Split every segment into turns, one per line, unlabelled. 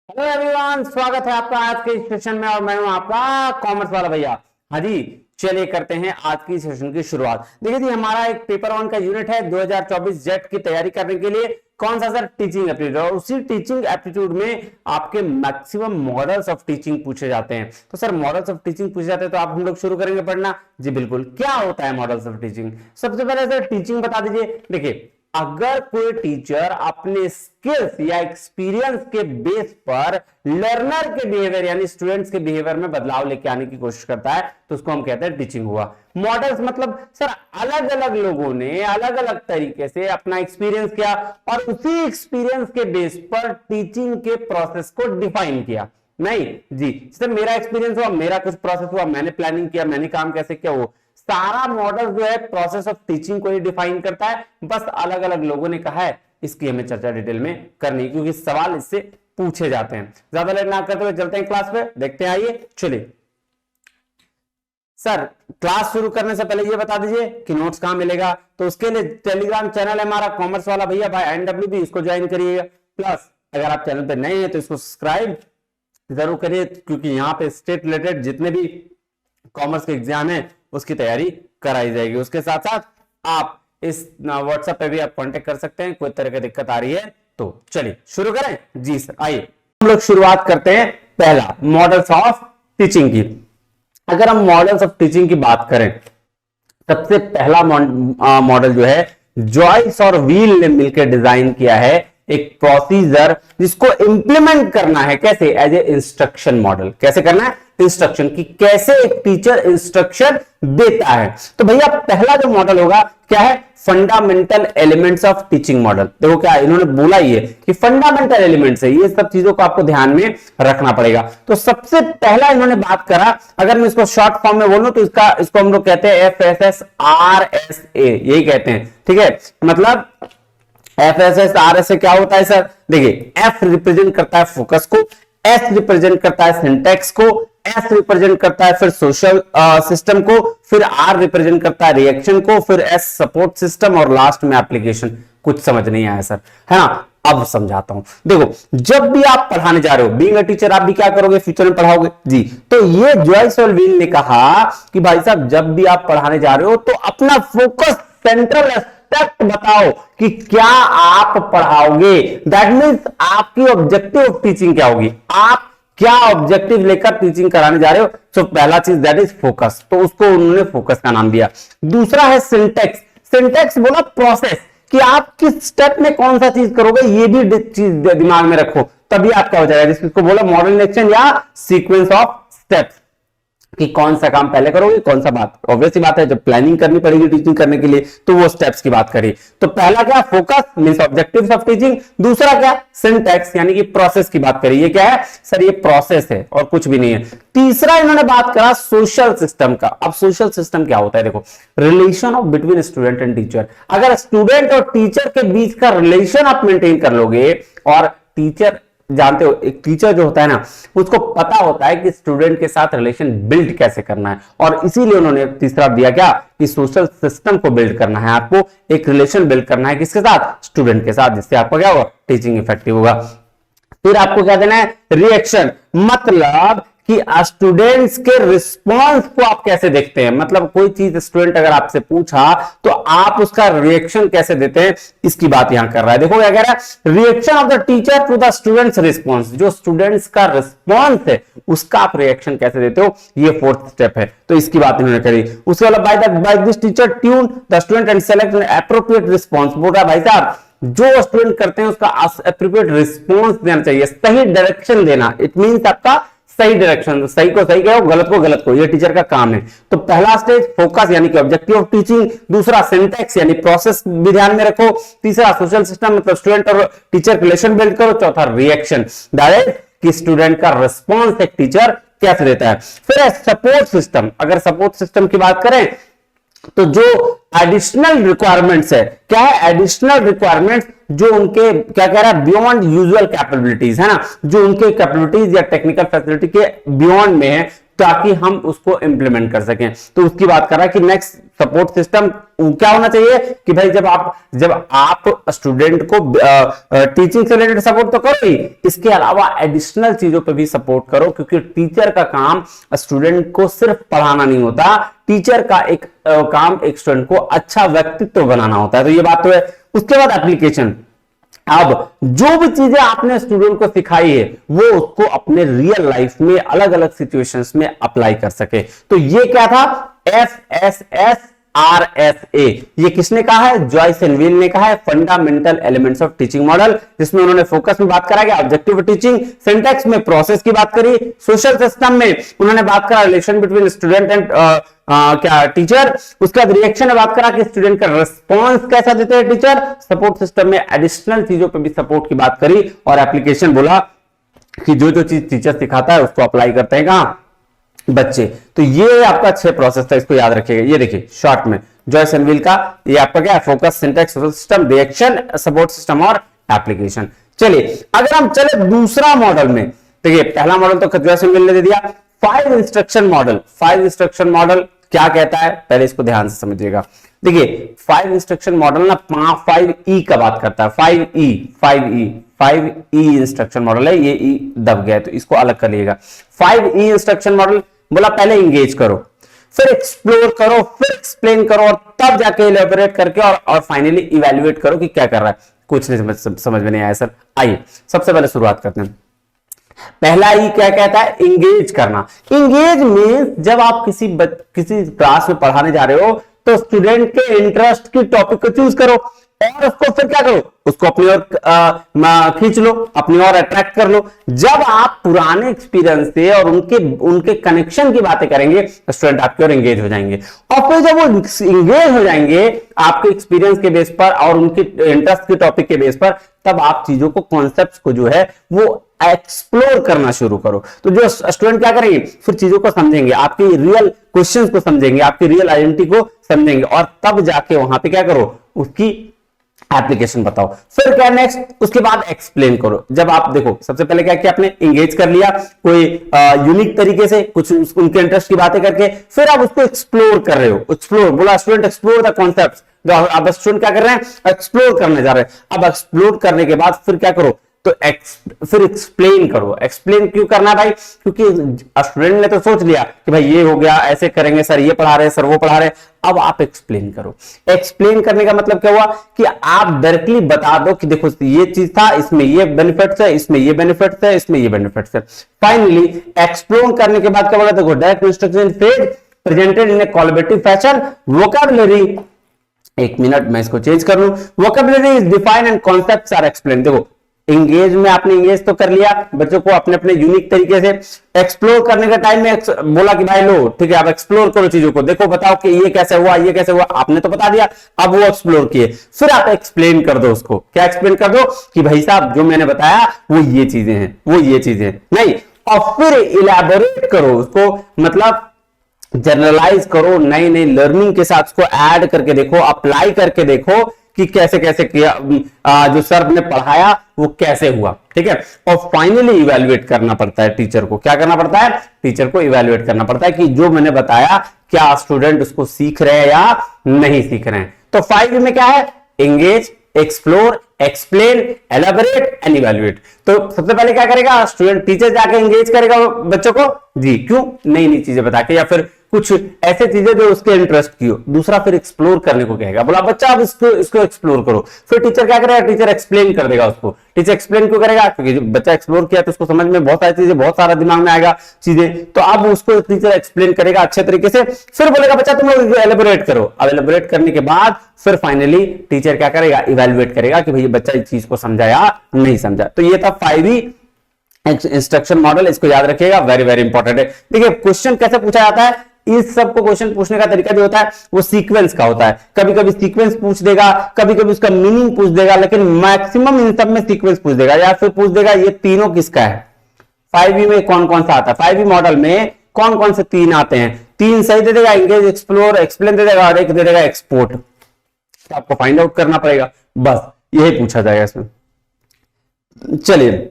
Hello everyone, स्वागत है आपका आज के सेशन में और मैं हूं आपका कॉमर्स वाला भैया। हाँ जी, चलिए करते हैं आज की सेशन की शुरुआत। देखिए जी, हमारा एक पेपर वन का यूनिट है 2024 जेट की तैयारी करने के लिए। कौन सा सर? Teaching aptitude. और उसी टीचिंग एप्टीट्यूड में आपके मैक्सिमम मॉडल्स ऑफ टीचिंग पूछे जाते हैं। तो सर मॉडल्स ऑफ टीचिंग पूछे जाते हैं तो आप हम लोग शुरू करेंगे पढ़ना। जी बिल्कुल। क्या होता है मॉडल्स ऑफ टीचिंग? सबसे पहले सर टीचिंग बता दीजिए। देखिए, अगर कोई टीचर अपने स्किल्स या एक्सपीरियंस के बेस पर लर्नर के बिहेवियर यानी स्टूडेंट्स के बिहेवियर में बदलाव लेके आने की कोशिश करता है तो उसको हम कहते हैं टीचिंग हुआ। मॉडल्स मतलब सर अलग अलग लोगों ने अलग अलग तरीके से अपना एक्सपीरियंस किया और उसी एक्सपीरियंस के बेस पर टीचिंग के प्रोसेस को डिफाइन किया। नहीं जी, जैसे मेरा एक्सपीरियंस हुआ, मेरा कुछ प्रोसेस हुआ, मैंने प्लानिंग किया, मैंने काम कैसे किया, वो सारा मॉडल जो है प्रोसेस ऑफ टीचिंग को ही डिफाइन करता है। बस अलग अलग लोगों ने कहा है, इसकी हमें चर्चा डिटेल में करनी क्योंकि सवाल इससे पूछे जाते हैं। ज्यादा लेट ना करते हुए चलते हैं क्लास पे, देखते हैं। आइए चलिए सर, क्लास शुरू करने से पहले ये बता दीजिए कि नोट्स कहां मिलेगा। तो उसके लिए टेलीग्राम चैनल है हमारा कॉमर्स वाला भैया भाई NWB, इसको ज्वाइन करिएगा। प्लस अगर आप चैनल पे नए हैं तो इसको सब्सक्राइब जरूर करिए क्योंकि यहाँ पे स्टेट रिलेटेड जितने भी कॉमर्स के एग्जाम है उसकी तैयारी कराई जाएगी। उसके साथ साथ आप इस व्हाट्सएप पे भी आप कांटेक्ट कर सकते हैं, कोई तरह की दिक्कत आ रही है तो। चलिए शुरू करें। जी सर, आइए हम लोग शुरुआत करते हैं पहला मॉडल्स ऑफ टीचिंग की। अगर हम मॉडल्स ऑफ टीचिंग की बात करें, सबसे पहला मॉडल जो है जॉइस और व्हील ने मिलकर डिजाइन किया है एक प्रोसीजर जिसको इंप्लीमेंट करना है। कैसे? As a instruction model. कैसे करना है? इंस्ट्रक्शन की कैसे एक टीचर इंस्ट्रक्शन देता है। तो भैया पहला जो मॉडल होगा क्या है? Fundamental elements of teaching model. देखो क्या इन्होंने बोला ये कि फंडामेंटल एलिमेंट्स है, ये सब चीजों को आपको ध्यान में रखना पड़ेगा। तो सबसे पहला इन्होंने बात करा, अगर मैं इसको शॉर्ट फॉर्म में बोलूं तो इसको हम लोग कहते हैं FSSRSA, यही कहते हैं। ठीक है, मतलब FSSRSA क्या होता है सर? देखिए, F रिप्रेजेंट करता है फोकस को, S रिप्रेजेंट करता है सिंटेक्स को, S रिप्रेजेंट करता है फिर सोशल सिस्टम को, फिर R रिप्रेजेंट करता है रिएक्शन को, फिर S सपोर्ट सिस्टम और लास्ट में एप्लीकेशन। कुछ समझ नहीं आया सर? है ना? अब समझाता हूं। देखो, जब भी आप पढ़ाने जा रहे हो, बीइंग अ टीचर, आप भी क्या करोगे? फ्यूचर में पढ़ाओगे जी। तो ये जॉइस और व्हील ने कहा कि भाई साहब जब भी आप पढ़ाने जा रहे हो तो अपना फोकस सेंट्रल एस्पेक्ट बताओ कि क्या आप पढ़ाओगे। दैट मीन्स आपकी ऑब्जेक्टिव ऑफ टीचिंग क्या होगी, आप क्या ऑब्जेक्टिव लेकर टीचिंग कराने जा रहे हो। तो पहला चीज दैट इज फोकस, तो उसको उन्होंने फोकस का नाम दिया। दूसरा है सिंटेक्स। सिंटेक्स बोला प्रोसेस, कि आप किस स्टेप में कौन सा चीज करोगे, ये भी चीज दिमाग में रखो, तभी आपका हो जाएगा। जिसको बोला मॉडल एक्शन या सीक्वेंस ऑफ स्टेप्स, कि कौन सा काम पहले करोगे, कौन सा बात। ऑब्वियसली बात है, जब प्लानिंग करनी पड़ेगी टीचिंग करने के लिए तो वो स्टेप्स की बात करी। तो पहला क्या? Focus means objectives of teaching. दूसरा क्या? सिंटैक्स यानी कि प्रोसेस की बात करी। ये क्या है सर? ये प्रोसेस है और कुछ भी नहीं है। तीसरा इन्होंने बात करा सोशल सिस्टम का। अब सोशल सिस्टम क्या होता है? देखो, relation of between student and teacher. अगर स्टूडेंट और टीचर के बीच का रिलेशन आप मेंटेन कर लोगे, और टीचर जानते हो एक टीचर जो होता है ना, उसको पता होता है कि स्टूडेंट के साथ रिलेशन बिल्ड कैसे करना है, और इसीलिए उन्होंने तीसरा दिया क्या कि सोशल सिस्टम को बिल्ड करना है। आपको एक रिलेशन बिल्ड करना है किसके साथ? स्टूडेंट के साथ, जिससे आपको क्या होगा? टीचिंग इफेक्टिव होगा। फिर आपको क्या देना है? रिएक्शन, मतलब कि स्टूडेंट्स के रिस्पॉन्स को आप कैसे देखते हैं। मतलब कोई चीज स्टूडेंट अगर आपसे पूछा तो आप उसका रिएक्शन कैसे देते हैं, इसकी बात यहां कर रहा है। देखो क्या कह रहा है? Reaction of the teacher to the students response. जो स्टूडेंट्स का रिस्पॉन्स है उसका आप रिएक्शन कैसे देते हो, ये फोर्थ स्टेप है। तो इसकी बात इन्होंने करी। उसके बाद by this teacher tune the student and select an appropriate response. बोल रहा है भाई साहब जो स्टूडेंट करते हैं उसका एप्रोप्रिएट रिस्पॉन्स देना चाहिए, सही डायरेक्शन देना। इट मींस आपका सही डायरेक्शन, सही को सही कहो, गलत को गलत को, ये टीचर का काम है। तो पहला स्टेज फोकस यानी कि ऑब्जेक्टिव ऑफ टीचिंग, दूसरा सिंटैक्स यानी प्रोसेस भी ध्यान में रखो, तीसरा सोशल सिस्टम मतलब स्टूडेंट और टीचर रिलेशन बिल्ड करो, चौथा रिएक्शन डायरेक्ट कि स्टूडेंट का रिस्पॉन्स एक टीचर कैसे देता है। फिर सपोर्ट सिस्टम। अगर सपोर्ट सिस्टम की बात करें तो जो एडिशनल रिक्वायरमेंट्स है, क्या है एडिशनल रिक्वायरमेंट्स, जो उनके क्या कह रहा है बियॉन्ड यूजुअल कैपेबिलिटीज है ना, जो उनके कैपेबिलिटीज या टेक्निकल फैसिलिटी के बियॉन्ड में है, ताकि हम उसको इंप्लीमेंट कर सकें। तो उसकी बात कर रहा है कि नेक्स्ट सपोर्ट सिस्टम क्या होना चाहिए कि भाई जब आप स्टूडेंट को टीचिंग से रिलेटेड सपोर्ट तो करो ही, इसके अलावा एडिशनल चीजों पे भी सपोर्ट करो, क्योंकि टीचर का काम स्टूडेंट को सिर्फ पढ़ाना नहीं होता, टीचर का एक काम एक स्टूडेंट को अच्छा व्यक्तित्व बनाना होता है। तो ये बात तो है। उसके बाद एप्लीकेशन, अब जो भी चीजें आपने स्टूडेंट को सिखाई है वो उसको अपने रियल लाइफ में अलग अलग सिचुएशंस में अप्लाई कर सके। तो ये क्या था, FSSRSA, ये किसने कहा है, जॉयस एंड व्हील ने कहा है, fundamental elements of teaching model, जिसमें उन्होंने फोकस में बात करा गया ऑब्जेक्टिव टीचिंग, सिंटैक्स में प्रोसेस की बात करी, सोशल सिस्टम में उन्होंने बात करा रिलेशन बिटवीन स्टूडेंट एंड क्या टीचर, उसके बाद रिएक्शन में बात करा कि स्टूडेंट का रिस्पॉन्स कैसा देते हैं टीचर, सपोर्ट सिस्टम में एडिशनल चीजों पे भी सपोर्ट की बात करी, और एप्लीकेशन बोला कि जो जो चीज टीचर सिखाता है उसको अप्लाई करते हैं कहां, बच्चे। तो ये आपका 6 प्रोसेस था, इसको याद रखिएगा। ये देखिए शॉर्ट में जॉयस एंड व्हील का ये आपका क्या है, focus, syntax, social system, reaction, support system और एप्लीकेशन। चलिए अगर हम चले दूसरा मॉडल में, देखिए पहला मॉडल तो जॉयस एंड व्हील ने दे दिया, 5 इंस्ट्रक्शन मॉडल। 5 इंस्ट्रक्शन मॉडल क्या कहता है, पहले इसको ध्यान से समझिएगा। देखिए 5 इंस्ट्रक्शन मॉडल ना 5E का बात करता है, 5E इंस्ट्रक्शन मॉडल है, ये ई दब गया है तो इसको अलग कर लीजिएगा। 5E इंस्ट्रक्शन मॉडल बोला पहले इंगेज करो, फिर एक्सप्लोर करो, फिर एक्सप्लेन करो, और तब जाके इलेबोरेट करके और फाइनली इवैल्यूएट करो कि क्या कर रहा है। कुछ नहीं समझ में नहीं आया सर, आइए सबसे पहले शुरुआत करते हैं। पहला ही क्या कहता है, इंगेज करना। इंगेज मींस जब आप किसी क्लास में पढ़ाने जा रहे हो तो स्टूडेंट के इंटरेस्ट की टॉपिक को चूज करो और उसको फिर क्या करो, उसको अपनी ओर खींच लो, अपनी ओर अट्रैक्ट कर लो। जब आप पुराने एक्सपीरियंस से और उनके कनेक्शन की बातें करेंगे स्टूडेंट आपकी ओर एंगेज हो जाएंगे, और फिर जब वो एंगेज हो जाएंगे आपके एक्सपीरियंस के बेस पर और उनके इंटरेस्ट के टॉपिक के बेस पर, तब आप चीजों को, कॉन्सेप्ट्स को जो है वो एक्सप्लोर करना शुरू करो। तो जो स्टूडेंट क्या करेंगे, फिर चीजों को समझेंगे, आपकी रियल क्वेश्चंस को समझेंगे, आपकी रियल आइडेंटिटी को समझेंगे, और तब जाके वहां पे क्या करो, उसकी एप्लीकेशन बताओ। फिर क्या नेक्स्ट, उसके बाद एक्सप्लेन करो। जब आप देखो सबसे पहले क्या किया आपने, इंगेज कर लिया कोई यूनिक तरीके से, कुछ उनके इंटरेस्ट की बातें करके, फिर आप उसको एक्सप्लोर कर रहे हो। एक्सप्लोर बोला स्टूडेंट, एक्सप्लोर द कॉन्सेप्ट। अब स्टूडेंट क्या कर रहे हैं, एक्सप्लोर करने जा रहे हैं। अब एक्सप्लोर करने के बाद फिर क्या करो, तो फिर एक्सप्लेन करो। एक्सप्लेन क्यों करना भाई, क्योंकि स्टूडेंट ने तो सोच लिया कि भाई ये हो गया, ऐसे करेंगे सर, ये पढ़ा रहे हैं सर, वो पढ़ा रहे हैं। अब आप एक्सप्लेन करो। एक्सप्लेन करने का मतलब क्या हुआ कि आप डायरेक्टली बता दो कि देखो ये चीज था, इसमें ये बेनिफिट्स है, इसमें ये बेनिफिट्स है, इसमें ये बेनिफिट्स है। फाइनली एक्सप्लोर करने के बाद क्या बोला, देखो direct instruction phase presented in a collaborative fashion, vocabulary, एक मिनट मैं इसको चेंज कर लूं, vocabulary is defined and concepts are explain. देखो इंगेज में आपने इंगेज तो कर लिया बच्चों को अपने अपने यूनिक तरीके से। एक्सप्लोर करने के टाइम में बोला कि भाई लो ठीक है, आप एक्सप्लोर करो चीजों को, देखो बताओ कि ये कैसे हुआ, ये कैसे हुआ, आपने तो बता दिया, अब वो एक्सप्लोर किए। फिर आप एक्सप्लेन कर दो उसको, क्या एक्सप्लेन कर दो कि भाई साहब जो मैंने बताया वो ये चीजें हैं, वो ये चीजें नहीं, और फिर इलैबोरेट करो उसको, मतलब जनरलाइज करो, नई नई लर्निंग के साथ उसको ऐड करके देखो, अप्लाई करके देखो कि कैसे कैसे किया, जो सर ने पढ़ाया वो कैसे हुआ। ठीक है, और फाइनली इवैल्यूएट करना पड़ता है टीचर को। क्या करना पड़ता है, टीचर को इवैल्यूएट करना पड़ता है कि जो मैंने बताया क्या स्टूडेंट उसको सीख रहे हैं या नहीं सीख रहे हैं। तो 5 में क्या है, engage, explore, explain, elaborate and evaluate. तो सबसे पहले क्या करेगा स्टूडेंट, टीचर जाके एंगेज करेगा बच्चों को, जी क्यों, नई नई चीजें बता के या फिर कुछ ऐसे चीजें जो उसके इंटरेस्ट की हो। दूसरा फिर एक्सप्लोर करने को कहेगा, बोला बच्चा अब इसको एक्सप्लोर करो। फिर टीचर क्या करेगा, टीचर एक्सप्लेन कर देगा उसको। टीचर एक्सप्लेन क्यों करेगा, क्योंकि बच्चा एक्सप्लोर किया तो उसको समझ में बहुत सारी चीजें, बहुत सारा दिमाग में आएगा चीजें, तो अब उसको टीचर एक्सप्लेन करेगा अच्छे तरीके से। फिर बोलेगा बच्चा तुम लोग एलेबोरेट करो। अब एलेबोरेट करने के बाद फिर फाइनली टीचर क्या करेगा, इवैल्यूएट करेगा कि भाई बच्चा इस चीज को समझा या नहीं समझा। तो ये था 5E इंस्ट्रक्शन मॉडल, इसको याद रखिएगा, वेरी वेरी इंपॉर्टेंट है। देखिए क्वेश्चन कैसे पूछा जाता है, इस सब को क्वेश्चन पूछने का तरीका जो होता है वो सीक्वेंस का होता है। कभी कभी सीक्वेंस पूछ देगा, कभी कभी उसका मीनिंग पूछ देगा, लेकिन मैक्सिमम इन सब में सीक्वेंस पूछ देगा, या फिर पूछ देगा ये तीनों किसका है। 5E में कौन कौन सा आता है, 5E मॉडल में कौन कौन से 3 आते हैं, 3 सही दे देगा, एंगेज, एक्सप्लोर, एक्सप्लेन दे देगा, और एक दे देगा एक्सपोर्ट। तो आपको फाइंड आउट करना पड़ेगा, बस यही पूछा जाएगा इसमें। चलिए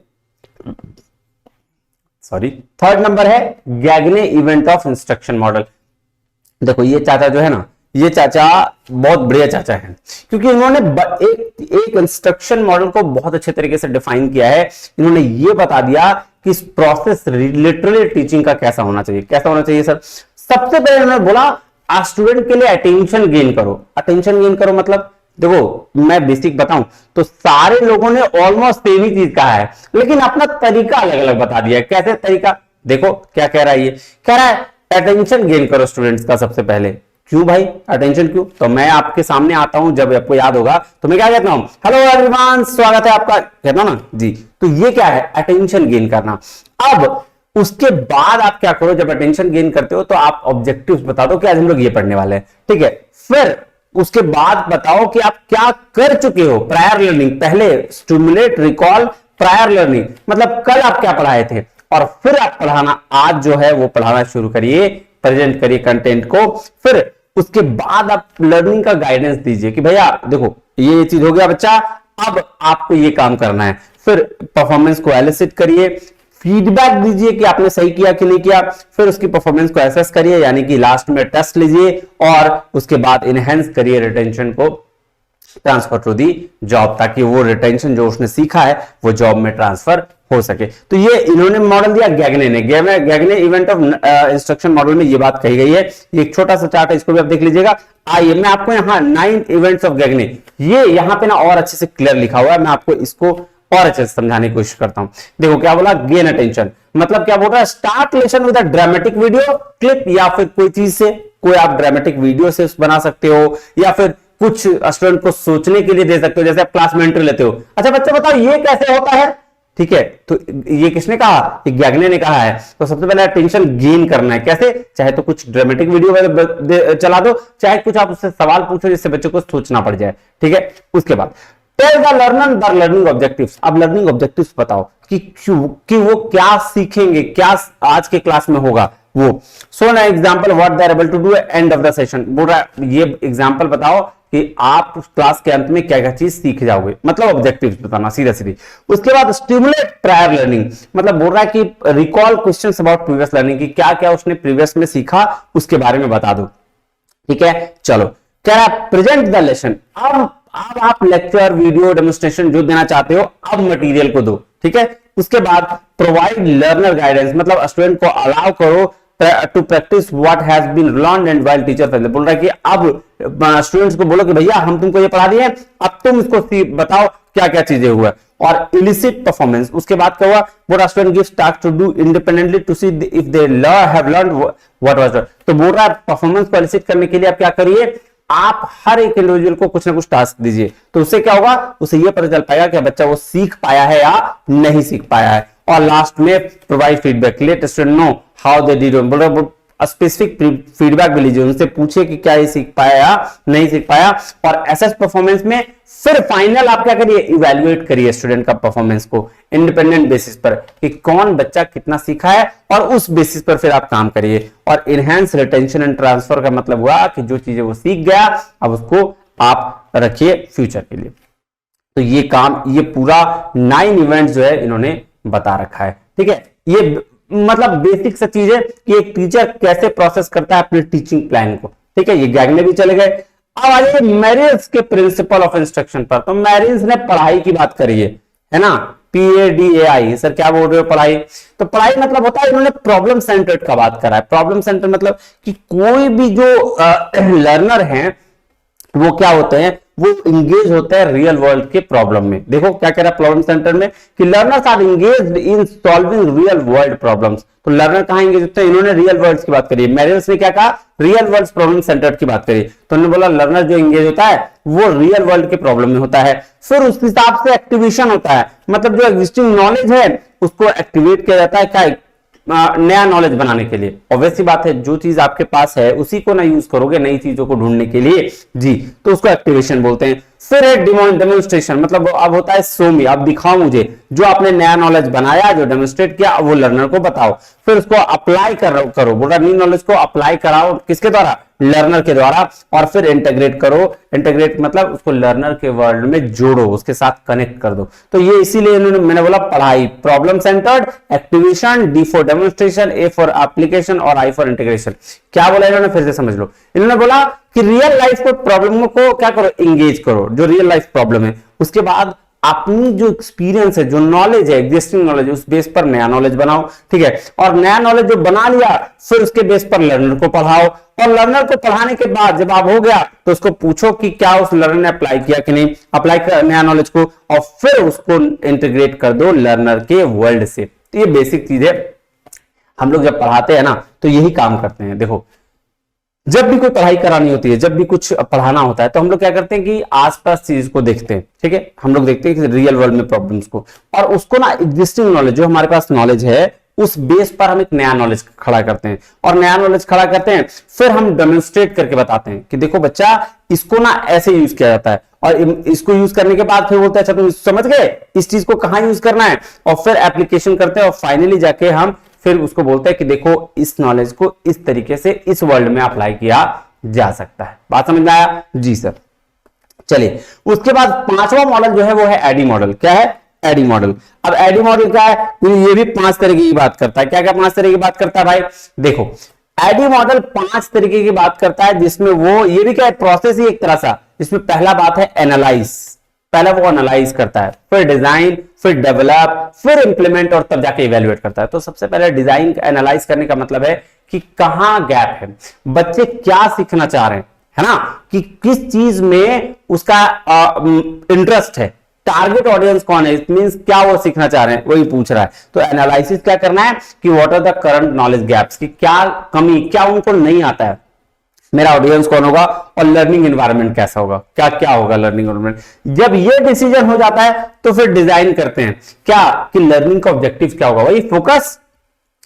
सॉरी, थर्ड नंबर है गैगने इवेंट ऑफ इंस्ट्रक्शन मॉडल। देखो ये चाचा जो है ना, ये चाचा बहुत बढ़िया चाचा है, क्योंकि इन्होंने एक इंस्ट्रक्शन मॉडल को बहुत अच्छे तरीके से डिफाइन किया है। इन्होंने ये बता दिया कि इस प्रोसेस लिटरली टीचिंग का कैसा होना चाहिए। कैसा होना चाहिए सर? सबसे पहले उन्होंने बोला स्टूडेंट के लिए अटेंशन गेन करो। अटेंशन गेन करो मतलब देखो मैं बेसिक बताऊं तो सारे लोगों ने ऑलमोस्ट सेम ही चीज कहा है, लेकिन अपना तरीका अलग अलग बता दिया है। कैसे तरीका? देखो क्या कह रहा है, ये कह रहा है अटेंशन गेन करो स्टूडेंट्स का सबसे पहले। क्यों भाई अटेंशन क्यों? तो मैं आपके सामने आता हूं, जब आपको याद होगा तो मैं क्या कहता हूं, हेलो एवरीवन, स्वागत है आपका, कहता हूं ना जी। तो ये क्या है? अटेंशन गेन करना। अब उसके बाद आप क्या करो, जब अटेंशन गेन करते हो तो आप ऑब्जेक्टिव्स बता दो कि आज हम लोग ये पढ़ने वाले हैं, ठीक है। फिर उसके बाद बताओ कि आप क्या कर चुके हो, प्रायर लर्निंग, पहले स्टिमुलेट, रिकॉल, प्रायर लर्निंग, मतलब कल आप क्या पढ़ाए थे, और फिर आप पढ़ाना आज जो है वो पढ़ाना शुरू करिए, प्रेजेंट करिए कंटेंट को। फिर उसके बाद आप लर्निंग का गाइडेंस दीजिए कि भैया देखो ये चीज हो गया बच्चा, अब आपको ये काम करना है। फिर परफॉर्मेंस को एलिसिट करिए, फीडबैक दीजिए कि आपने सही किया कि नहीं किया। फिर उसकी परफॉर्मेंस को एसेस करिए, यानी कि लास्ट में टेस्ट लीजिए, और उसके बाद इनहेंस करिए रिटेंशन को, ट्रांसफर टू दी जॉब, ताकि वो रिटेंशन जो उसने सीखा है वो जॉब में ट्रांसफर हो सके। तो ये इन्होंने मॉडल दिया गैगने ने, गैगने इवेंट ऑफ इंस्ट्रक्शन मॉडल में ये बात कही गई है। एक छोटा सा चार्ट है, इसको भी आप देख लीजिएगा। आइए मैं आपको यहाँ 9 इवेंट्स ऑफ गैगने, ये यहाँ पे ना और अच्छे से क्लियर लिखा हुआ है, मैं आपको इसको और अच्छे से समझाने की कोशिश करता हूं। देखो क्या बोला, गेन अटेंशन मतलब क्या बोल रहा है, start lesson with a dramatic video clip, या फिर कोई चीज से, कोई आप ड्रामेटिक वीडियो से बना सकते हो, या फिर कुछ स्टूडेंट को सोचने के लिए दे सकते हो, जैसे आप क्लास में एंट्री लेते हो। अच्छा बच्चे बताओ ये कैसे होता है, ठीक है। तो ये किसने कहा, गैगने ने कहा है। तो सबसे पहले अटेंशन गेन करना है, कैसे? चाहे तो कुछ ड्रामेटिक वीडियो चला दो, चाहे कुछ आप उससे सवाल पूछो जिससे बच्चे को सोचना पड़ जाए, ठीक है। उसके बाद tell the learner the learning objectives. अब लर्निंग ऑब्जेक्टिव्स बताओ कि वो क्या सीखेंगे, क्या आज के क्लास में होगा वो। So an example what they are able to do end of the session. बोल रहा है ये एग्जांपल बताओ कि आप क्लास के अंत में क्या क्या चीज सीख जाओगे, मतलब ऑब्जेक्टिव्स बताना सीधा सीधी। उसके बाद स्टिमुलेट प्रायर लर्निंग, मतलब बोल रहा है कि recall questions about previous learning, की क्या क्या उसने प्रीवियस में सीखा उसके बारे में बता दो, ठीक है। चलो कह रहा है प्रेजेंट द लेसन। अब आप लेक्चर, वीडियो, डेमोन्स्ट्रेशन जो देना चाहते हो अब मटेरियल को दो, ठीक है। उसके बाद प्रोवाइड लर्नर गाइडेंस, मतलब स्टूडेंट को अलाउ करो to practice what has been learned and while teacher fail. बोल रहा है कि अब स्टूडेंट्स को बोलो कि भैया हम तुमको ये पढ़ा दिए, अब तुम इसको बताओ क्या क्या चीजें हुआ। और इलिसिट परफॉर्मेंस, उसके बाद क्या हुआ, बोल student gives task to do independently to see if they have learned what was. तो बोल रहा है परफॉर्मेंस को इलिसिट करने के लिए आप क्या करिए, आप हर एक इंडिविजुअल को कुछ ना कुछ टास्क दीजिए। तो उससे क्या होगा, उसे ये पता चल पाएगा कि बच्चा वो सीख पाया है या नहीं सीख पाया है। और लास्ट में provide feedback, let student know how they did. बोल रहा स्पेसिफिक फीडबैक भी लीजिए, उनसे पूछिए कि क्या ये सीख पाया या नहीं सीख पाया। और एसएस परफॉर्मेंस में फिर फाइनल आप क्या करिए, इवैल्यूएट करिए स्टूडेंट का परफॉर्मेंस को इंडिपेंडेंट बेसिस पर कि कौन बच्चा कितना सीखा है, और उस बेसिस पर फिर आप काम करिए। और इनहेंस रिटेंशन एंड ट्रांसफर का मतलब हुआ कि जो चीजें वो सीख गया अब उसको आप रखिए फ्यूचर के लिए। तो ये काम, ये पूरा 9 इवेंट जो है इन्होंने बता रखा है, ठीक है। ये मतलब बेसिक सा चीज है कि एक टीचर कैसे प्रोसेस करता है अपने टीचिंग प्लान को, ठीक है। ये गैगने भी चले गए। अब आ जाइए मेरिल्स के प्रिंसिपल ऑफ इंस्ट्रक्शन पर। तो मेरिल्स ने पढ़ाई की बात करी है ना, PADAI। सर क्या बोल रहे हो पढ़ाई? तो पढ़ाई मतलब होता है, इन्होंने प्रॉब्लम सेंटर्ड का बात करा है। प्रॉब्लम सेंटर मतलब कि कोई भी जो लर्नर हैं वो क्या होते हैं, वो इंगेज होते हैं रियल वर्ल्ड के प्रॉब्लम में। देखो क्या कह रहा है प्रॉब्लम सेंटर में कि learners are engaged in solving real world problems. तो लर्नर कहां इंगेज होते हैं, इन्होंने रियल वर्ल्ड की बात करी है। मेरिल्स ने क्या कहा, रियल वर्ल्ड प्रॉब्लम सेंटर की बात करी। तो उन्होंने बोला लर्नर जो इंगेज होता है वो रियल वर्ल्ड के प्रॉब्लम में होता है। फिर उस हिसाब से एक्टिवेशन होता है, मतलब जो एग्जिस्टिंग नॉलेज है उसको एक्टिवेट किया जाता है क्या, नया नॉलेज बनाने के लिए। ऑब्वियसली बात है, जो चीज आपके पास है उसी को ना यूज करोगे नई चीजों को ढूंढने के लिए जी, तो उसको एक्टिवेशन बोलते हैं। फिर है डेमोन्स्ट्रेशन, मतलब अब होता है शो मी, अब दिखाओ मुझे जो आपने नया नॉलेज बनाया, जो डेमोन्स्ट्रेट किया, वो लर्नर को बताओ। फिर उसको अप्लाई करो, बोल रहा न्यू नॉलेज को अप्लाई कराओ किसके द्वारा, लर्नर के द्वारा और फिर इंटीग्रेट करो। इंटीग्रेट मतलब उसको लर्नर के वर्ल्ड में जोड़ो, उसके साथ कनेक्ट कर दो। तो ये इसीलिए इन्होंने मैंने बोला पढ़ाई, problem centred, activation, D for demonstration, A for application और आई फॉर इंटीग्रेशन। क्या बोला इन्होंने, फिर से समझ लो। इन्होंने बोला कि रियल लाइफ को प्रॉब्लम को क्या करो, इंगेज करो, जो रियल लाइफ प्रॉब्लम है। उसके बाद अपनी जो एक्सपीरियंस है, जो नॉलेज है, एग्जिस्टिंग नॉलेज, उस बेस पर नया नॉलेज बनाओ, ठीक है। और नया नॉलेज जो बना लिया फिर उसके बेस पर लर्नर को पढ़ाओ, और लर्नर को पढ़ाने के बाद जब आप हो गया तो उसको पूछो कि क्या उस लर्नर ने अप्लाई किया कि नहीं, अप्लाई कर नया नॉलेज को, और फिर उसको इंटीग्रेट कर दो लर्नर के वर्ल्ड से। तो ये बेसिक चीज है, हम लोग जब पढ़ाते हैं ना तो यही काम करते हैं। देखो जब भी कोई पढ़ाई करानी होती है, जब भी कुछ पढ़ाना होता है, तो हम लोग क्या करते हैं कि आसपास चीज को देखते हैं, ठीक है। हम लोग देखते हैं कि रियल वर्ल्ड में प्रॉब्लम्स को, और उसको ना एग्जिस्टिंग नॉलेज, जो हमारे पास नॉलेज है उस बेस पर हम एक नया नॉलेज खड़ा करते हैं, और नया नॉलेज खड़ा करते हैं फिर हम डेमोन्स्ट्रेट करके बताते हैं कि देखो बच्चा इसको ना ऐसे यूज किया जाता है, और इसको यूज करने के बाद फिर बोलते हैं अच्छा तुम समझ गए इस चीज को कहां यूज करना है, और फिर एप्लीकेशन करते हैं, और फाइनली जाके हम फिर उसको बोलते हैं कि देखो इस नॉलेज को इस तरीके से इस वर्ल्ड में अप्लाई किया जा सकता है। बात समझ में आया जी सर। चलिए उसके बाद पांचवा मॉडल जो है वो है एडी मॉडल। क्या है, एडी मॉडल। अब एडी मॉडल क्या है, ये भी 5 तरीके की बात करता है। क्या क्या 5 तरीके की बात करता है भाई, देखो एडी मॉडल 5 तरीके की बात करता है, जिसमें वो ये भी क्या है, प्रोसेस ही एक तरह सा। इसमें पहला बात है एनालाइज, पहला वो एनालाइज करता है, फिर डिजाइन, फिर डेवलप, फिर इंप्लीमेंट, और तब जाके इवेल्युएट करता है। तो सबसे पहले डिजाइन एनालाइज करने का मतलब है कि कहां गैप है, बच्चे क्या सीखना चाह रहे हैं, है ना, कि किस चीज में उसका इंटरेस्ट है, टारगेट ऑडियंस कौन है, इट मींस क्या वो सीखना चाह रहे हैं वही पूछ रहा है। तो एनालिसिस क्या करना है कि what are the current knowledge gaps, कि क्या कमी, क्या उनको नहीं आता है, मेरा ऑडियंस कौन होगा, और लर्निंग एनवायरनमेंट कैसा होगा, क्या क्या होगा लर्निंग एनवायरनमेंट। जब ये डिसीजन हो जाता है तो फिर डिजाइन करते हैं क्या, कि लर्निंग का ऑब्जेक्टिव क्या होगा, वही फोकस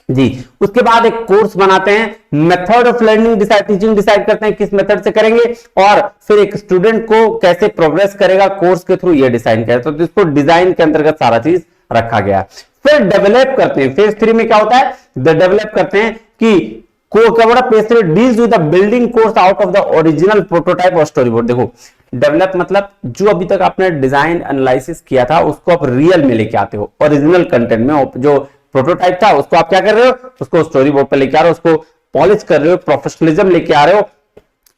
जी। उसके बाद एक कोर्स बनाते हैं, method of learning decide, teaching decide करते हैं किस मेथड से करेंगे, और फिर एक स्टूडेंट को कैसे प्रोग्रेस करेगा कोर्स के थ्रू, ये डिसाइड करें। तो इसको डिजाइन के अंतर्गत सारा चीज रखा गया। फिर डेवलप करते हैं, फेज 3 में क्या होता है, डेवलप करते हैं कि क्या बोला, page 3 deals with the building course out of the original prototype और स्टोरी बोर्ड। देखो डेवलप मतलब जो अभी तक आपने डिजाइन एनालिसिस किया था उसको आप रियल में लेके आते हो, ओरिजिनल कंटेंट में। जो प्रोटोटाइप था उसको आप क्या कर रहे हो, उसको स्टोरी बोर्ड पे लेके आ रहे हो, उसको पॉलिश कर रहे हो, प्रोफेशनलिज्म लेके आ रहे हो,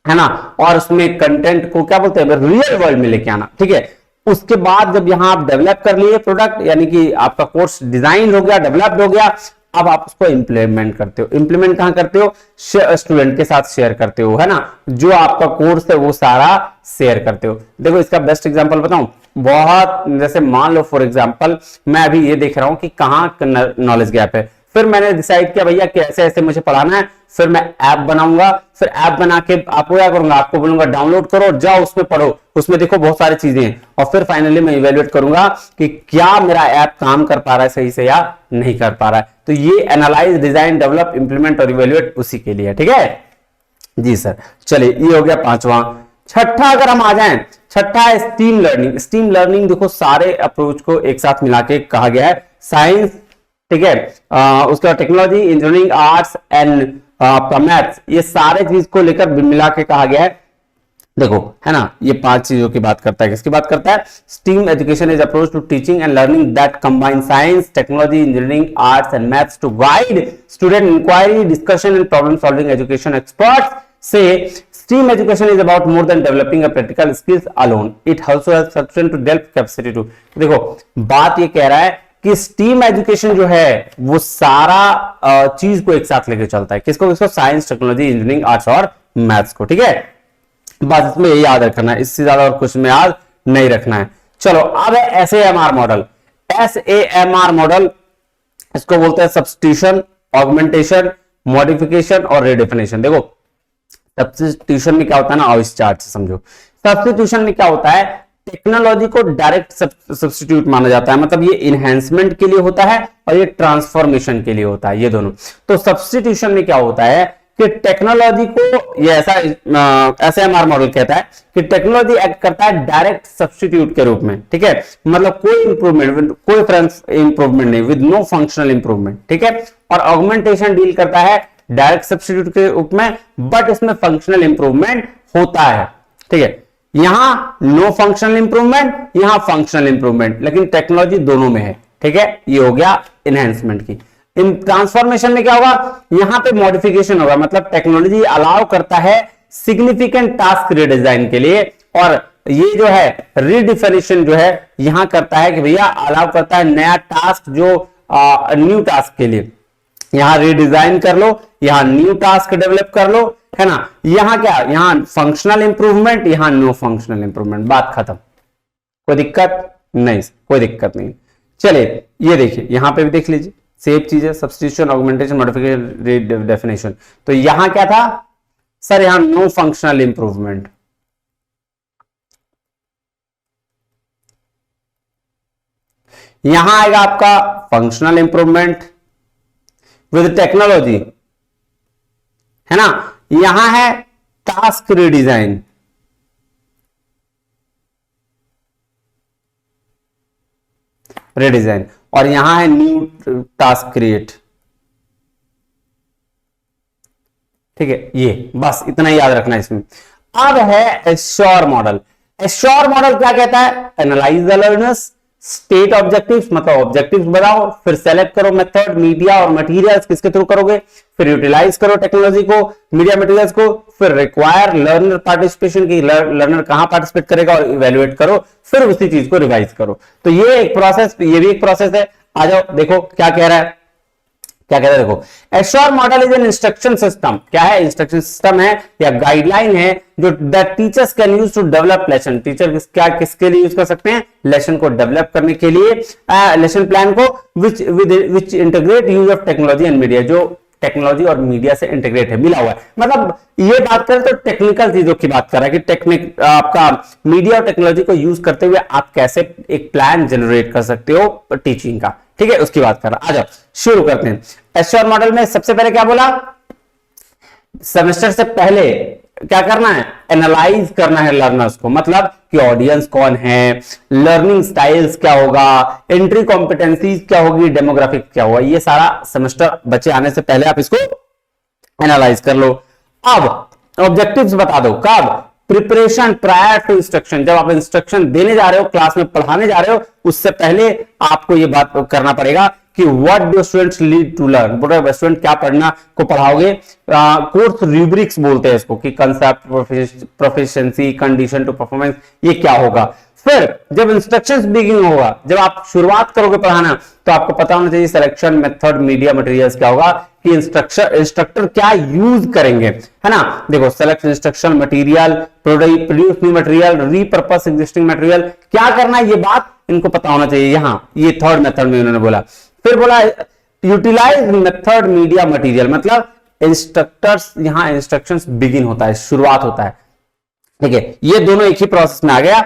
है ना, और उसमें कंटेंट को क्या बोलते हैं, रियल वर्ल्ड में लेके आना, ठीक है। उसके बाद जब यहां आप डेवलप कर लिए प्रोडक्ट, यानी कि आपका कोर्स डिजाइन हो गया, डेवलप्ड हो गया, अब आप उसको इंप्लीमेंट करते हो। इंप्लीमेंट कहां करते हो, स्टूडेंट के साथ शेयर करते हो, है ना, जो आपका कोर्स है वो सारा शेयर करते हो। देखो इसका बेस्ट एग्जांपल बताऊं, बहुत जैसे मान लो फॉर एग्जांपल मैं अभी ये देख रहा हूं कि कहां नॉलेज गैप है, फिर मैंने डिसाइड किया भैया कि ऐसे ऐसे मुझे पढ़ाना है, फिर मैं ऐप बनाऊंगा, फिर ऐप बना के आपको क्या करूंगा, आपको बोलूंगा डाउनलोड करो, जाओ उसमें पढ़ो, उसमें देखो बहुत सारी चीजें हैं, और फिर फाइनली मैं इवेल्युएट करूंगा कि क्या मेरा ऐप काम कर पा रहा है सही से या नहीं कर पा रहा है। तो ये एनालाइज, डिजाइन, डेवलप, इंप्लीमेंट और इवेल्युएट उसी के लिए, ठीक है जी सर। चलिए ये हो गया पांचवा। छठा अगर हम आ जाएं, छठा है स्टीम लर्निंग। स्टीम लर्निंग देखो सारे अप्रोच को एक साथ मिला के कहा गया है, साइंस, ठीक है, उसके बाद टेक्नोलॉजी, इंजीनियरिंग, आर्ट्स एंड आपका मैथ्स, ये सारे चीज को लेकर मिला के कहा गया है। देखो है ना, ये 5 चीजों की बात करता है। किसकी बात करता है, STEAM education is approach to teaching and learning that combine science, technology, engineering, arts and maths to guide student inquiry, discussion and problem solving education. Experts से STEAM education is about more than developing a practical skills alone. It also has sufficient to develop capacity to. देखो बात ये कह रहा है कि steam education जो है वो सारा चीज को एक साथ लेके चलता है। किसको किसको, साइंस, टेक्नोलॉजी, इंजीनियरिंग, आर्ट्स और मैथ्स को, ठीक है। बस इसमें ये याद रखना है, इससे ज्यादा और कुछ में याद नहीं रखना है। चलो अब है SAMR मॉडल। SAMR मॉडल इसको बोलते हैं सब्स्टिट्यूशन, ऑगमेंटेशन, मॉडिफिकेशन और रिडेफिनेशन। देखो सब्स्टिट्यूशन में क्या होता है ना, इस चार्ट से समझो। सब्स्टिट्यूशन में क्या होता है, टेक्नोलॉजी को डायरेक्ट सब्स्टिट्यूट माना जाता है, मतलब ये इनहेंसमेंट के लिए होता है और ये ट्रांसफॉर्मेशन के लिए होता है, ये दोनों। तो सब्स्टिट्यूशन में क्या होता है कि टेक्नोलॉजी को, ये ऐसा SAMR मॉडल कहता है कि टेक्नोलॉजी एक्ट करता है डायरेक्ट सब्स्टिट्यूट के रूप में, ठीक है, मतलब कोई इंप्रूवमेंट, कोई इंप्रूवमेंट नहीं, विद नो फंक्शनल इंप्रूवमेंट, ठीक है। और ऑगमेंटेशन डील करता है डायरेक्ट सब्स्टिट्यूट के रूप में, बट इसमें फंक्शनल इंप्रूवमेंट होता है। ठीक है, यहां नो फंक्शनल इंप्रूवमेंट, यहां फंक्शनल इंप्रूवमेंट, लेकिन टेक्नोलॉजी दोनों में है। ठीक है, ये हो गया इनहेंसमेंट की। इन ट्रांसफॉर्मेशन में क्या होगा, यहां पे मॉडिफिकेशन होगा, मतलब टेक्नोलॉजी अलाउ करता है सिग्निफिकेंट टास्क रिडिजाइन के लिए, और ये जो है रीडिफिनिशन जो है यहां करता है कि भैया अलाउ करता है नया टास्क जो न्यू टास्क के लिए, यहां रीडिजाइन कर लो, यहां न्यू टास्क डेवलप कर लो, है ना। यहां क्या, यहां फंक्शनल इंप्रूवमेंट, यहां नो फंक्शनल इंप्रूवमेंट, बात खत्म। कोई दिक्कत नहीं, कोई दिक्कत नहीं। चलिए ये देखिए, यहां पे भी देख लीजिए, सेम चीज है, सब्स्टिट्यूशन, ऑगमेंटेशन, मॉडिफिकेशन, रीडेफिनेशन। तो यहां क्या था सर, यहां नो फंक्शनल इंप्रूवमेंट, यहां आएगा आपका फंक्शनल इंप्रूवमेंट विद टेक्नोलॉजी, है ना। यहां है टास्क रीडिजाइन, रीडिजाइन, और यहां है न्यू टास्क क्रिएट। ठीक है, ये बस इतना ही याद रखना इसमें। अब है एश्योर मॉडल। एश्योर मॉडल क्या कहता है, analyse the learners state objectives, मतलब ऑब्जेक्टिव्स बनाओ, फिर सेलेक्ट करो मेथड, मीडिया और मटेरियल्स किसके थ्रू करोगे, फिर यूटिलाइज करो टेक्नोलॉजी को, मीडिया मटेरियल्स को, फिर रिक्वायर लर्नर पार्टिसिपेशन की, लर्नर कहां पार्टिसिपेट करेगा और इवेल्युएट करो, फिर उसी चीज को रिवाइज करो। तो ये एक प्रोसेस, ये भी एक प्रोसेस है। आ जाओ देखो क्या कह रहा है, क्या कहते हैं, देखो ASSURE model is an instruction system. क्या है, इंस्ट्रक्शन सिस्टम है या गाइडलाइन है जो that teachers can use to develop lesson. Teacher क्या किसके लिए यूज कर सकते हैं, लेसन को डेवलप करने के लिए, लेसन प्लान को, which integrate use of technology and media, जो टेक्नोलॉजी और मीडिया से इंटीग्रेट है, मिला हुआ है। मतलब ये बात करें तो टेक्निकल चीजों की बात कर रहा है कि टेक्निक आपका मीडिया और टेक्नोलॉजी को यूज करते हुए आप कैसे एक प्लान जनरेट कर सकते हो टीचिंग का। ठीक है, उसकी बात कर रहा। आ जाओ शुरू करते हैं। एश्योर मॉडल में सबसे पहले क्या बोला, सेमेस्टर से पहले क्या करना है, एनालाइज करना है लर्नर्स को, मतलब कि ऑडियंस कौन है, लर्निंग स्टाइल्स क्या होगा, एंट्री कॉम्पिटेंसीज क्या होगी, डेमोग्राफिक क्या होगा, ये सारा सेमेस्टर बच्चे आने से पहले आप इसको एनालाइज कर लो। अब ऑब्जेक्टिव्स बता दो, कब, प्रिपरेशन प्रायर टू इंस्ट्रक्शन, जब आप इंस्ट्रक्शन देने जा रहे हो, क्लास में पढ़ाने जा रहे हो, उससे पहले आपको ये बात करना पड़ेगा कि what do students lead to learn, student क्या पढ़ना को पढ़ाओगे। कोर्स रूब्रिक्स बोलते हैं इसको, कि concept, proficiency, condition to performance, ये क्या होगा। फिर जब इंस्ट्रक्शंस बिगिन होगा, जब आप शुरुआत करोगे पढ़ाना, तो आपको पता होना चाहिए सिलेक्शन मेथड, मीडिया मटेरियल्स क्या होगा, कि इंस्ट्रक्टर क्या यूज करेंगे, है ना। देखो select instruction material, produce new material, repurpose existing material, क्या करना है ये बात इनको पता होना चाहिए। यहां ये थर्ड मेथड में उन्होंने बोला। फिर बोला यूटिलाइज मेथड मीडिया मटेरियल, मतलब इंस्ट्रक्टर्स, यहां इंस्ट्रक्शंस बिगिन होता है, शुरुआत होता है। ठीक है, ये दोनों एक ही प्रोसेस में आ गया,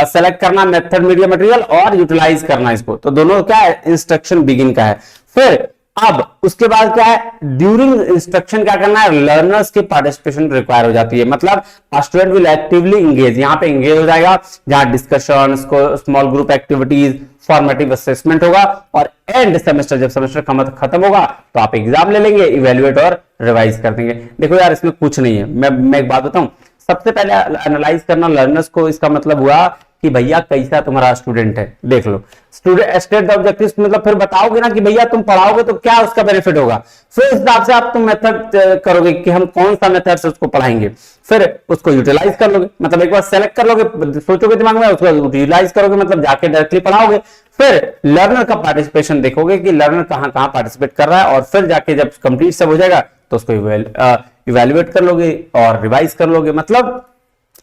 सेलेक्ट करना मेथड मीडिया मटेरियल और यूटिलाइज करना इसको, तो दोनों क्या है, इंस्ट्रक्शन बिगिन का है। फिर अब उसके बाद क्या है, ड्यूरिंग इंस्ट्रक्शन क्या करना है, लर्नर्स की पार्टिसिपेशन रिक्वायर हो जाती है, मतलब स्टूडेंट विल एक्टिवली इंगेज, यहां पे इंगेज हो जाएगा, जहां discussion, small group activities, formative assessment होगा, और एंड सेमेस्टर, जब सेमेस्टर खत्म होगा तो आप एग्जाम ले लेंगे, इवेल्युएट और रिवाइज कर देंगे। देखो यार इसमें कुछ नहीं है, मैं एक बात बताऊं, सबसे पहले एनालाइज करना लर्नर्स को, इसका मतलब हुआ कि भैया कैसा तुम्हारा स्टूडेंट है, देख लो। स्टेट द ऑब्जेक्टिव्स, मतलब फिर बताओगे ना कि भैया तुम पढ़ाओगे तो क्या उसका बेनिफिट होगा, फिर इस हिसाब से आप तुम मेथड करोगे कि हम कौन सा मेथड से उसको पढ़ाएंगे, फिर उसको यूटिलाइज कर लोगे, मतलब एक बार सेलेक्ट कर लोगे, सोचोगे दिमाग में, उसको यूटिलाइज करोगे, मतलब जाके डायरेक्टली पढ़ाओगे। फिर लर्नर का पार्टिसिपेशन देखोगे कि लर्नर कहां कहां पार्टिसिपेट कर रहा है, और फिर जाके जब कंप्लीट सब हो जाएगा तो उसको इवेल्युएट कर लोगे और रिवाइज कर लोगे, मतलब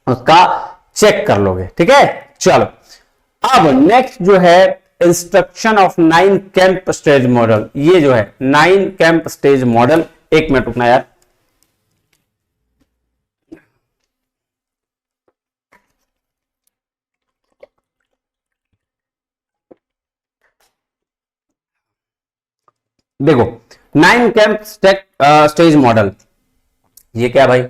उसका चेक कर लोगे। ठीक है, चलो अब नेक्स्ट जो है instruction of 9 camp stage model, ये जो है 9 कैंप स्टेज मॉडल, एक मिनट रुकना यार, देखो 9 कैंप स्टेज मॉडल, ये क्या भाई,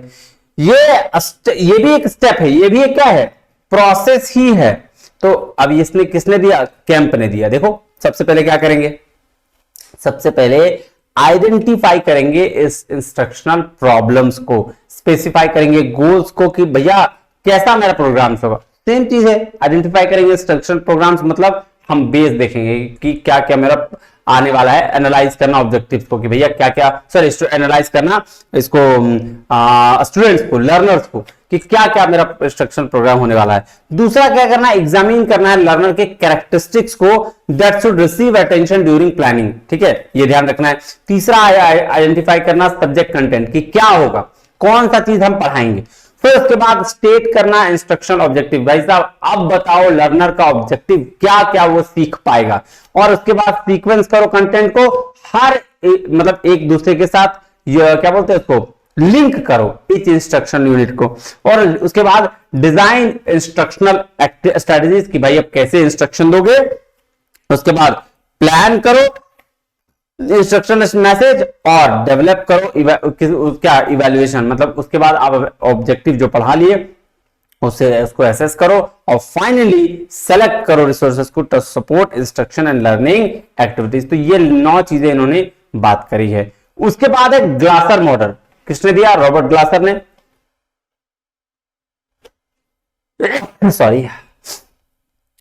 ये भी एक स्टेप है, ये भी एक क्या है, प्रोसेस ही है। तो अब इसने किसने दिया, कैंप ने दिया। देखो सबसे पहले क्या करेंगे, सबसे पहले आइडेंटिफाई करेंगे इस इंस्ट्रक्शनल प्रॉब्लम्स को, स्पेसिफाई करेंगे गोल्स को कि भैया कैसा मेरा प्रोग्राम्स होगा। सेम चीज है, आइडेंटिफाई करेंगे इंस्ट्रक्शनल प्रोग्राम्स, मतलब हम बेस देखेंगे कि क्या क्या मेरा आने वाला है, एनालाइज करना ऑब्जेक्टिव्स को कि भैया क्या क्या, सॉरी एनालाइज करना इसको स्टूडेंट्स को, लर्नर्स को कि क्या क्या मेरा इंस्ट्रक्शनल प्रोग्राम होने वाला है। दूसरा क्या करना है, एग्जामिन करना है लर्नर के कैरेक्टरिस्टिक्स को that should receive attention during planning, ठीक है, ये ध्यान रखना है। तीसरा आइडेंटिफाई करना सब्जेक्ट कंटेंट कि क्या होगा, कौन सा चीज हम पढ़ाएंगे। फिर उसके बाद स्टेट करना इंस्ट्रक्शनल ऑब्जेक्टिव, भाई साहब अब बताओ लर्नर का ऑब्जेक्टिव क्या क्या वो सीख पाएगा, और उसके बाद सीक्वेंस करो कंटेंट को, हर मतलब एक दूसरे के साथ क्या बोलते हैं उसको, लिंक करो इच इंस्ट्रक्शन यूनिट को। और उसके बाद डिजाइन इंस्ट्रक्शनल स्ट्रेटजीज की भाई अब कैसे इंस्ट्रक्शन दोगे। उसके बाद प्लान करो इंस्ट्रक्शन मैसेज और डेवलप करो क्या इवैल्यूएशन, मतलब उसके बाद आप ऑब्जेक्टिव जो पढ़ा लिए उससे उसको एसेस करो और फाइनली सेलेक्ट करो रिसोर्सेज को to support instruction and learning activities. तो ये 9 चीजें इन्होंने बात करी है। उसके बाद है ग्लासर मॉडल, किसने दिया, रॉबर्ट ग्लासर ने, सॉरी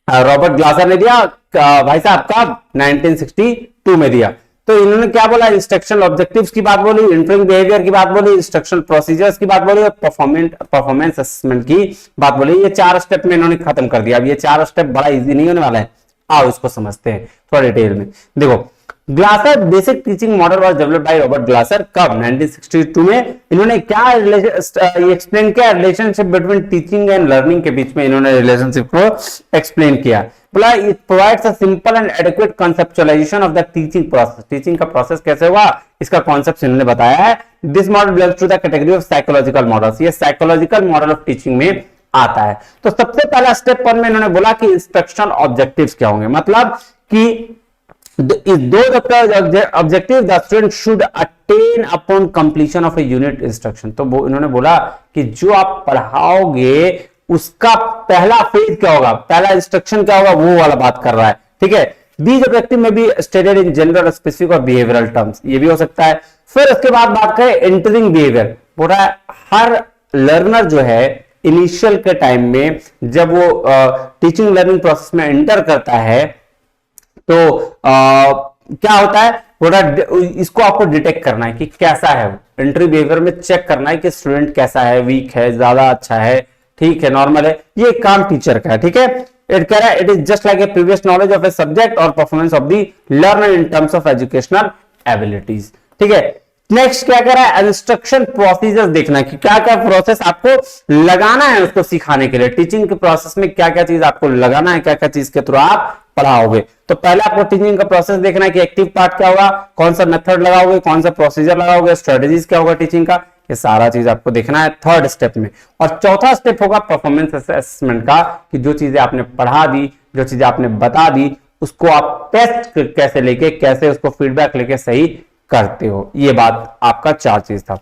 रॉबर्ट ग्लासर ने दिया भाई साहब कब, 1962 में दिया। तो इन्होंने क्या बोला, इंस्ट्रक्शनल ऑब्जेक्टिव्स की बात बोली, इंटरिंग बिहेवियर की बात बोली, इंस्ट्रक्शनल प्रोसीजर्स की बात बोली और परफॉर्मेंस असेसमेंट की बात बोली। ये 4 स्टेप में इन्होंने खत्म कर दिया। अब ये 4 स्टेप बड़ा इजी नहीं होने वाला है, आओ इसको समझते हैं थोड़ा डिटेल में। देखो Glaser basic teaching model was developed by Robert Glaser कब, 1962 में। इन्होंने क्या एक्सप्लेन किया, relationship between teaching and learning के बीच में इन्होंने रिलेशनशिप को एक्सप्लेन किया। बोला it provides a simple and adequate conceptualisation of the teaching process. Teaching का प्रोसेस कैसे हुआ इसका कॉन्सेप्ट इन्होंने बताया है। This model belongs to the category of psychological models, ये साइकोलॉजिकल मॉडल ऑफ टीचिंग में आता है। तो सबसे पहला स्टेप 1 में इन्होंने बोला कि इंस्ट्रक्शनल ऑब्जेक्टिव्स क्या होंगे, मतलब कि is those objectives the student should attain upon completion of a unit instruction। तो वो इन्होंने बोला कि जो आप पढ़ाओगे उसका पहला फेज क्या होगा, पहला इंस्ट्रक्शन क्या होगा, वो वाला बात कर रहा है, ठीक है। These objectives may be stated in general, specific और behavioral terms, ये भी हो सकता है। फिर उसके बाद बात करें एंटरिंग बिहेवियर, बोला हर लर्नर जो है इनिशियल के टाइम में जब वो टीचिंग लर्निंग प्रोसेस में एंटर करता है तो क्या होता है, थोड़ा इसको आपको डिटेक्ट करना है कि कैसा है। एंट्री बिहेवियर में चेक करना है कि स्टूडेंट कैसा है, वीक है, ज्यादा अच्छा है, ठीक है, नॉर्मल है। ये काम टीचर का है, ठीक है। इट कह रहा है it is just like a previous knowledge of a subject और performance of the learner in terms of educational abilities, ठीक है। नेक्स्ट क्या कर रहा है, इंस्ट्रक्शन प्रोसीजर्स देखना कि क्या क्या प्रोसेस आपको लगाना है उसको सिखाने के लिए। टीचिंग के प्रोसेस में क्या क्या चीज आपको लगाना है, क्या क्या चीज के थ्रू आप पढ़ाओगे। तो पहले आपको टीचिंग का प्रोसेस देखना है कि एक्टिव पार्ट क्या होगा, कौन सा मेथड लगाओगे, कौन सा प्रोसीजर लगाओगे, स्ट्रेटेजीज क्या होगा टीचिंग का, ये सारा चीज आपको देखना है 3rd स्टेप में। और चौथा स्टेप होगा परफॉर्मेंस असेसमेंट का, कि जो चीजें आपने पढ़ा दी, जो चीजें आपने बता दी, उसको आप टेस्ट कैसे लेके, कैसे उसको फीडबैक लेके सही करते हो। ये बात आपका 4 चीज था।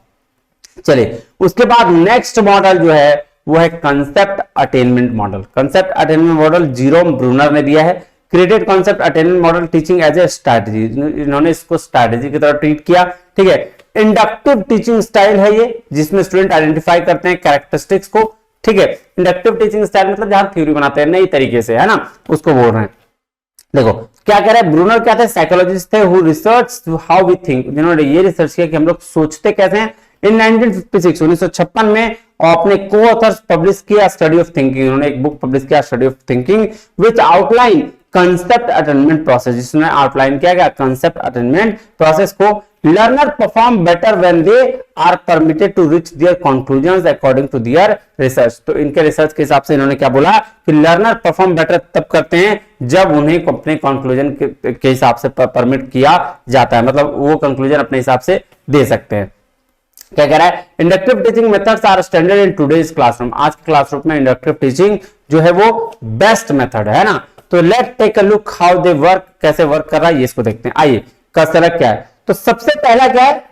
चलिए उसके बाद नेक्स्ट मॉडल जो है वो है concept attainment model. Concept attainment model Jerome Bruner ने दिया है। Created concept attainment model teaching as a strategy, इन्होंने इसको स्ट्रैटेजी की तरह ट्रीट किया, ठीक है। इंडक्टिव टीचिंग स्टाइल है ये, जिसमें स्टूडेंट आइडेंटिफाई करते हैं कैरेक्टरिस्टिक्स को, ठीक है। इंडक्टिव टीचिंग स्टाइल मतलब जहां थ्योरी बनाते हैं नई तरीके से, है ना, उसको बोल रहे हैं। देखो क्या कह रहे हैं, ब्रूनर क्या थे, साइकोलॉजिस्ट थे who research how we think, जिन्होंने ये रिसर्च किया कि हम लोग सोचते कैसे हैं। इन 1956 में अपने को-ऑथर्स पब्लिश किया स्टडी ऑफ थिंकिंग, उन्होंने एक बुक पब्लिश किया study of thinking which outline concept attainment process, जिसने आउटलाइन किया गया कंसेप्ट अटेनमेंट प्रोसेस को। Learner perform better when they are permitted to reach their conclusions according to their research. तो इनके research के हिसाब से इन्होंने क्या बोला कि लर्नर परफॉर्म बेटर तब करते हैं जब उन्हें अपने कंक्लूजन के हिसाब से परमिट किया जाता है, मतलब वो कंक्लूजन अपने हिसाब से दे सकते हैं। क्या कह रहा है, inductive teaching methods are standard in today's classroom, आज के क्लासरूम में इंडक्टिव टीचिंग जो है वो बेस्ट मेथड है ना। तो let take a look how they work, कैसे वर्क कर रहा है ये इसको देखते हैं। आइए का सेलेक्ट क्या है, तो सबसे पहला क्या है,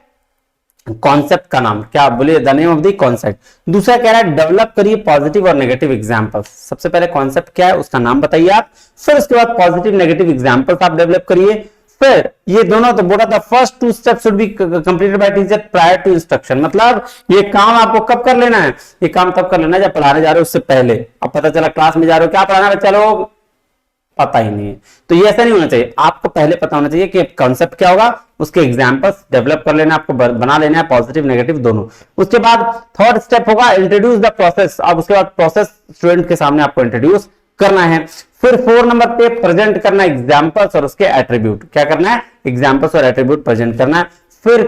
कॉन्सेप्ट का नाम क्या बोलिए, the name of the concept. दूसरा कह रहा है डेवलप करिए पॉजिटिव और नेगेटिव एग्जांपल्स। सबसे पहले कॉन्सेप्ट क्या है उसका नाम बताइए आप, फिर उसके बाद पॉजिटिव नेगेटिव एग्जांपल्स आप डेवलप करिए। फिर ये दोनों तो बोला था first two step should be completed by teacher prior to instruction, मतलब ये काम आपको कब कर लेना है, ये काम तब कर लेना है जब पढ़ाने जा रहे हो उससे पहले। अब पता चला क्लास में जा रहे हो क्या पढ़ाना बच्चा लोग पता ही नहीं है, तो ये ऐसा नहीं होना चाहिए। आपको पहले पता होना चाहिए कि कॉन्सेप्ट क्या होगा, उसके एग्जांपल्स डेवलप कर लेना, आपको बना लेना है पॉजिटिव नेगेटिव दोनों। उसके बाद थर्ड स्टेप होगा इंट्रोड्यूस द प्रोसेस। अब उसके बाद प्रोसेस स्टूडेंट के सामने आपको इंट्रोड्यूस करना है। फिर 4 नंबर पे प्रेजेंट करना एग्जांपल्स और उसके एट्रीब्यूट, क्या करना है एग्जांपल्स और एट्रीब्यूट प्रेजेंट करना है। फिर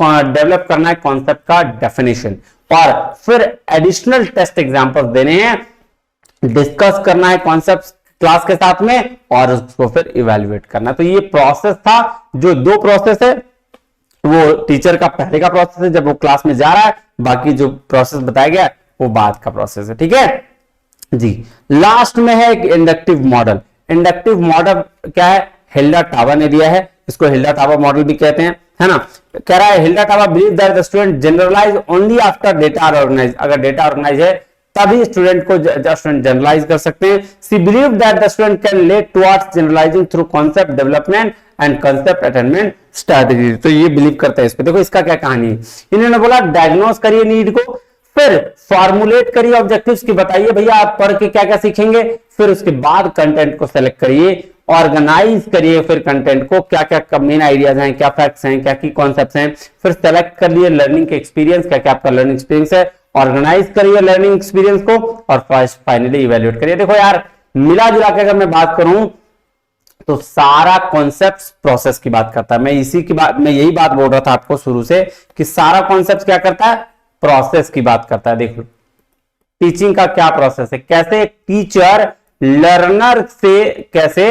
डेवलप करना है कॉन्सेप्ट का डेफिनेशन, और फिर एडिशनल टेस्ट एग्जांपल्स देने हैं, डिस्कस करना है कॉन्सेप्ट क्लास के साथ में, और उसको फिर इवेल्युएट करना। तो ये प्रोसेस था, जो 2 प्रोसेस है वो टीचर का पहले का प्रोसेस है जब वो क्लास में जा रहा है, बाकी जो प्रोसेस बताया गया वो बाद का प्रोसेस है, ठीक है जी। लास्ट में है एक इंडक्टिव मॉडल। इंडक्टिव मॉडल क्या है, हिल्डा टावर ने दिया है, इसको हिल्डा टावर मॉडल भी कहते हैं, है ना। कह रहा है Hilda Taba believe that the student generalise only after data are organise. अगर डेटा ऑर्गेनाइज है तभी स्टूडेंट को स्टूडेंट जनरलाइज कर सकते हैं। She believe that the student can lead towards generalising through concept development and concept attainment strategy. तो ये believe करते हैं इस पे। देखो इसका क्या कहानी है, इन्होंने बोला डायग्नोज करिए नीड को, फिर फॉर्मुलेट करिए ऑब्जेक्टिव्स की, बताइए भैया आप पढ़ के क्या क्या सीखेंगे, फिर उसके बाद कंटेंट को सेलेक्ट करिए, ऑर्गेनाइज करिए फिर कंटेंट को, क्या क्या मेन आइडियाज हैं, क्या फैक्ट्स हैं, क्या की कॉन्सेप्ट्स हैं, फिर सेलेक्ट कर लिए लर्निंग के एक्सपीरियंस, क्या क्या आपका लर्निंग एक्सपीरियंस है, ऑर्गेनाइज करिए लर्निंग एक्सपीरियंस को, और फाइनली इवेल्युएट करिए। देखो यार मिला जुला के अगर मैं बात करूं तो सारा कॉन्सेप्ट प्रोसेस की बात करता है। मैं यही बात बोल रहा था आपको शुरू से कि सारा कॉन्सेप्ट क्या करता है, प्रोसेस की बात करता है। देखो टीचिंग का क्या प्रोसेस है, कैसे टीचर लर्नर से कैसे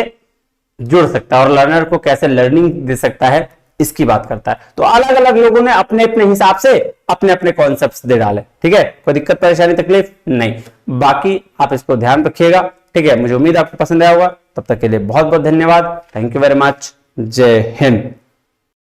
जुड़ सकता है और लर्नर को कैसे लर्निंग दे सकता है, इसकी बात करता है। तो अलग अलग लोगों ने अपने अपने हिसाब से अपने अपने कॉन्सेप्ट्स दे डाले, ठीक है, कोई दिक्कत परेशानी तकलीफ नहीं। बाकी आप इसको ध्यान रखिएगा, ठीक है। मुझे उम्मीद आपको पसंद आया होगा, तब तक के लिए बहुत बहुत धन्यवाद। Thank you very much. जय हिंद।